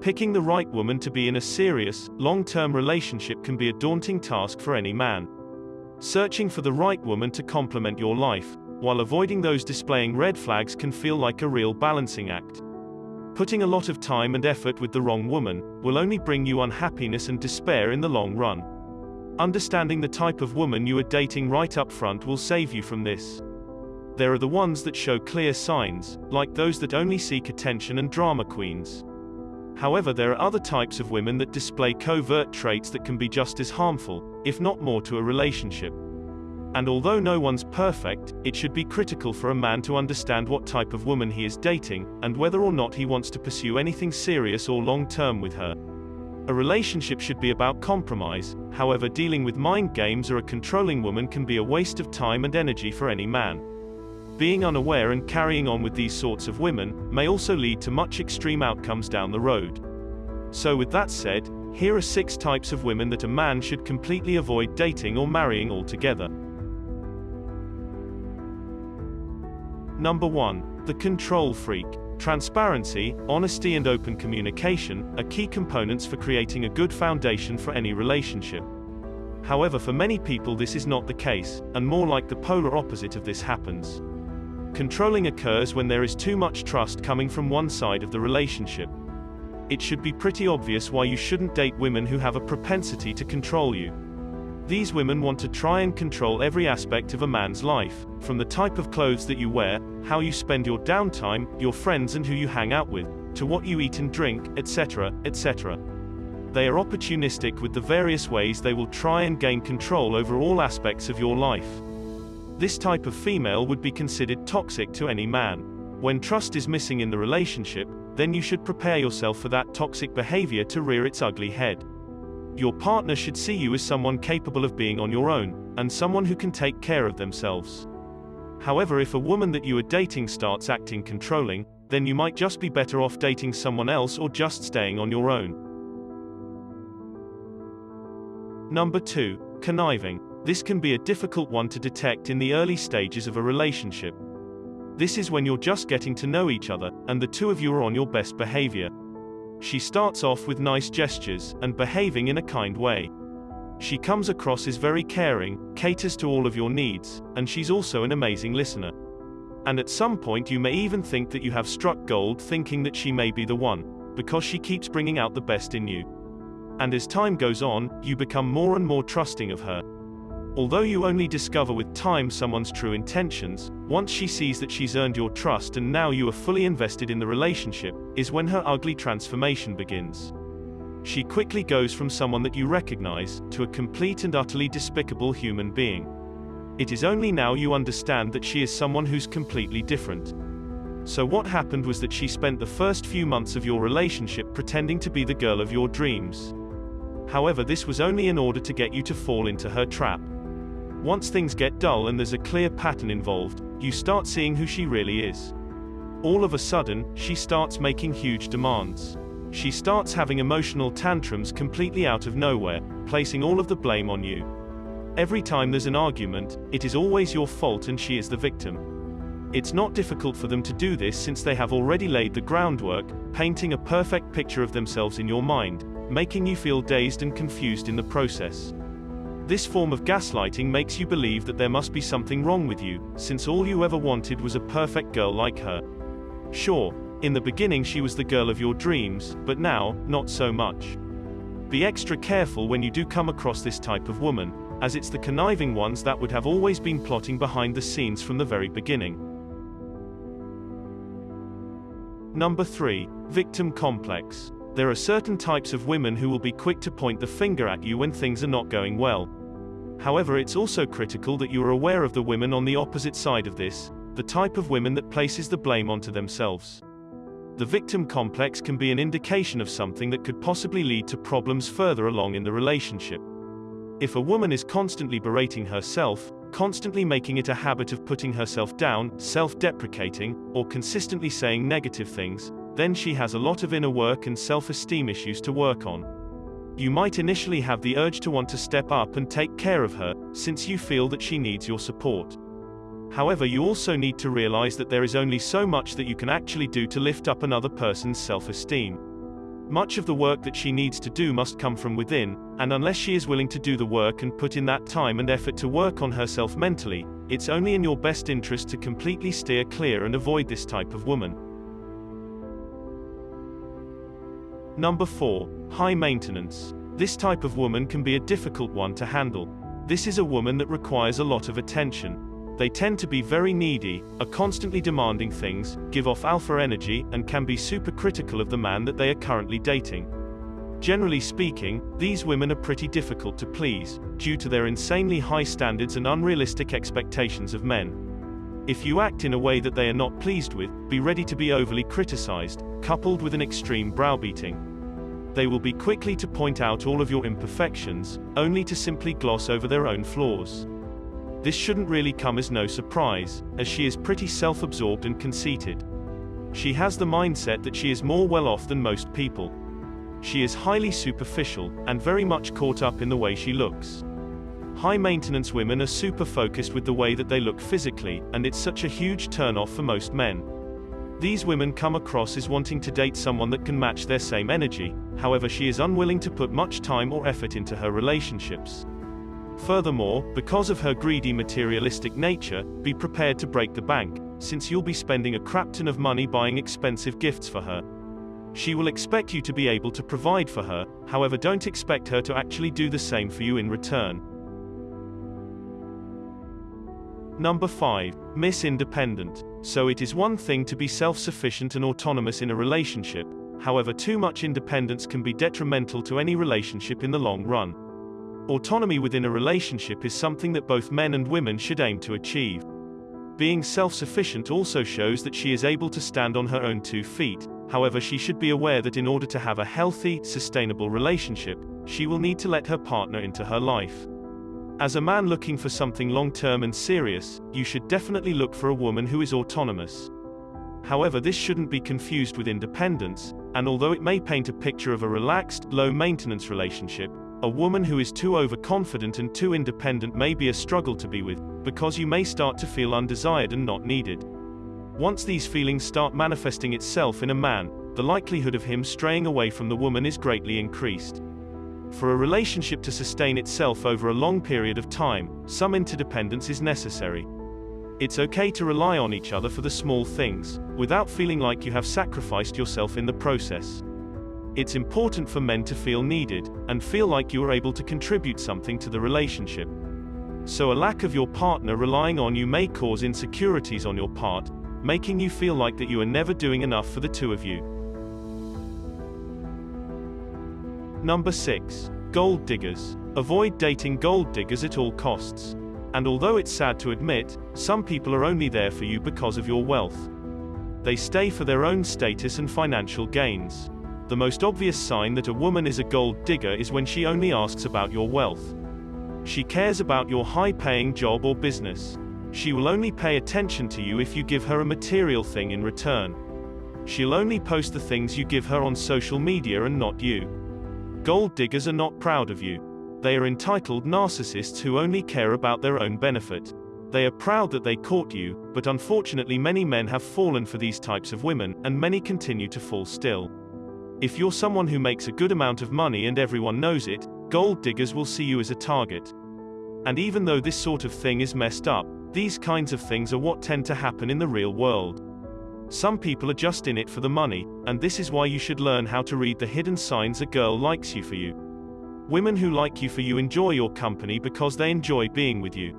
Picking the right woman to be in a serious, long-term relationship can be a daunting task for any man. Searching for the right woman to complement your life, while avoiding those displaying red flags, can feel like a real balancing act. Putting a lot of time and effort with the wrong woman will only bring you unhappiness and despair in the long run. Understanding the type of woman you are dating right up front will save you from this. There are the ones that show clear signs, like those that only seek attention and drama queens. However, there are other types of women that display covert traits that can be just as harmful, if not more, to a relationship. And although no one's perfect, it should be critical for a man to understand what type of woman he is dating, and whether or not he wants to pursue anything serious or long-term with her. A relationship should be about compromise. However, dealing with mind games or a controlling woman can be a waste of time and energy for any man. Being unaware and carrying on with these sorts of women may also lead to much extreme outcomes down the road. So with that said, here are 6 types of women that a man should completely avoid dating or marrying altogether. Number 1. The control freak. Transparency, honesty and open communication are key components for creating a good foundation for any relationship. However, for many people this is not the case, and more like the polar opposite of this happens. Controlling occurs when there is too much trust coming from one side of the relationship. It should be pretty obvious why you shouldn't date women who have a propensity to control you. These women want to try and control every aspect of a man's life, from the type of clothes that you wear, how you spend your downtime, your friends and who you hang out with, to what you eat and drink, etc., etc. They are opportunistic with the various ways they will try and gain control over all aspects of your life. This type of female would be considered toxic to any man. When trust is missing in the relationship, then you should prepare yourself for that toxic behavior to rear its ugly head. Your partner should see you as someone capable of being on your own, and someone who can take care of themselves. However, if a woman that you are dating starts acting controlling, then you might just be better off dating someone else or just staying on your own. Number 2. Conniving. This can be a difficult one to detect in the early stages of a relationship. This is when you're just getting to know each other, and the two of you are on your best behavior. She starts off with nice gestures, and behaving in a kind way. She comes across as very caring, caters to all of your needs, and she's also an amazing listener. And at some point you may even think that you have struck gold, thinking that she may be the one, because she keeps bringing out the best in you. And as time goes on, you become more and more trusting of her. Although you only discover with time someone's true intentions, once she sees that she's earned your trust and now you are fully invested in the relationship, is when her ugly transformation begins. She quickly goes from someone that you recognize, to a complete and utterly despicable human being. It is only now you understand that she is someone who's completely different. So what happened was that she spent the first few months of your relationship pretending to be the girl of your dreams. However, this was only in order to get you to fall into her trap. Once things get dull and there's a clear pattern involved, you start seeing who she really is. All of a sudden, she starts making huge demands. She starts having emotional tantrums completely out of nowhere, placing all of the blame on you. Every time there's an argument, it is always your fault and she is the victim. It's not difficult for them to do this since they have already laid the groundwork, painting a perfect picture of themselves in your mind, making you feel dazed and confused in the process. This form of gaslighting makes you believe that there must be something wrong with you, since all you ever wanted was a perfect girl like her. Sure, in the beginning she was the girl of your dreams, but now, not so much. Be extra careful when you do come across this type of woman, as it's the conniving ones that would have always been plotting behind the scenes from the very beginning. Number 3. Victim complex. There are certain types of women who will be quick to point the finger at you when things are not going well. However, it's also critical that you are aware of the women on the opposite side of this, the type of women that places the blame onto themselves. The victim complex can be an indication of something that could possibly lead to problems further along in the relationship. If a woman is constantly berating herself, constantly making it a habit of putting herself down, self-deprecating, or consistently saying negative things, then she has a lot of inner work and self-esteem issues to work on. You might initially have the urge to want to step up and take care of her, since you feel that she needs your support. However, you also need to realize that there is only so much that you can actually do to lift up another person's self-esteem. Much of the work that she needs to do must come from within, and unless she is willing to do the work and put in that time and effort to work on herself mentally, it's only in your best interest to completely steer clear and avoid this type of woman. Number 4. High maintenance. This type of woman can be a difficult one to handle. This is a woman that requires a lot of attention. They tend to be very needy, are constantly demanding things, give off alpha energy, and can be super critical of the man that they are currently dating. Generally speaking, these women are pretty difficult to please, due to their insanely high standards and unrealistic expectations of men. If you act in a way that they are not pleased with, be ready to be overly criticized, coupled with an extreme browbeating. They will be quickly to point out all of your imperfections, only to simply gloss over their own flaws. This shouldn't really come as no surprise, as she is pretty self-absorbed and conceited. She has the mindset that she is more well off than most people. She is highly superficial, and very much caught up in the way she looks. High-maintenance women are super focused with the way that they look physically, and it's such a huge turn-off for most men. These women come across as wanting to date someone that can match their same energy, however she is unwilling to put much time or effort into her relationships. Furthermore, because of her greedy materialistic nature, be prepared to break the bank, since you'll be spending a crap ton of money buying expensive gifts for her. She will expect you to be able to provide for her, however don't expect her to actually do the same for you in return. Number 5. Miss Independent. So it is one thing to be self-sufficient and autonomous in a relationship, however too much independence can be detrimental to any relationship in the long run. Autonomy within a relationship is something that both men and women should aim to achieve. Being self-sufficient also shows that she is able to stand on her own 2 feet, however she should be aware that in order to have a healthy, sustainable relationship, she will need to let her partner into her life. As a man looking for something long-term and serious, you should definitely look for a woman who is autonomous. However, this shouldn't be confused with independence, and although it may paint a picture of a relaxed, low-maintenance relationship, a woman who is too overconfident and too independent may be a struggle to be with, because you may start to feel undesired and not needed. Once these feelings start manifesting itself in a man, the likelihood of him straying away from the woman is greatly increased. For a relationship to sustain itself over a long period of time, some interdependence is necessary. It's okay to rely on each other for the small things, without feeling like you have sacrificed yourself in the process. It's important for men to feel needed, and feel like you are able to contribute something to the relationship. So a lack of your partner relying on you may cause insecurities on your part, making you feel like that you are never doing enough for the two of you. Number 6. Gold diggers. Avoid dating gold diggers at all costs. And although it's sad to admit, some people are only there for you because of your wealth. They stay for their own status and financial gains. The most obvious sign that a woman is a gold digger is when she only asks about your wealth. She cares about your high-paying job or business. She will only pay attention to you if you give her a material thing in return. She'll only post the things you give her on social media and not you. Gold diggers are not proud of you. They are entitled narcissists who only care about their own benefit. They are proud that they caught you, but unfortunately many men have fallen for these types of women, and many continue to fall still. If you're someone who makes a good amount of money and everyone knows it, gold diggers will see you as a target. And even though this sort of thing is messed up, these kinds of things are what tend to happen in the real world. Some people are just in it for the money, and this is why you should learn how to read the hidden signs a girl likes you for you. Women who like you for you enjoy your company because they enjoy being with you.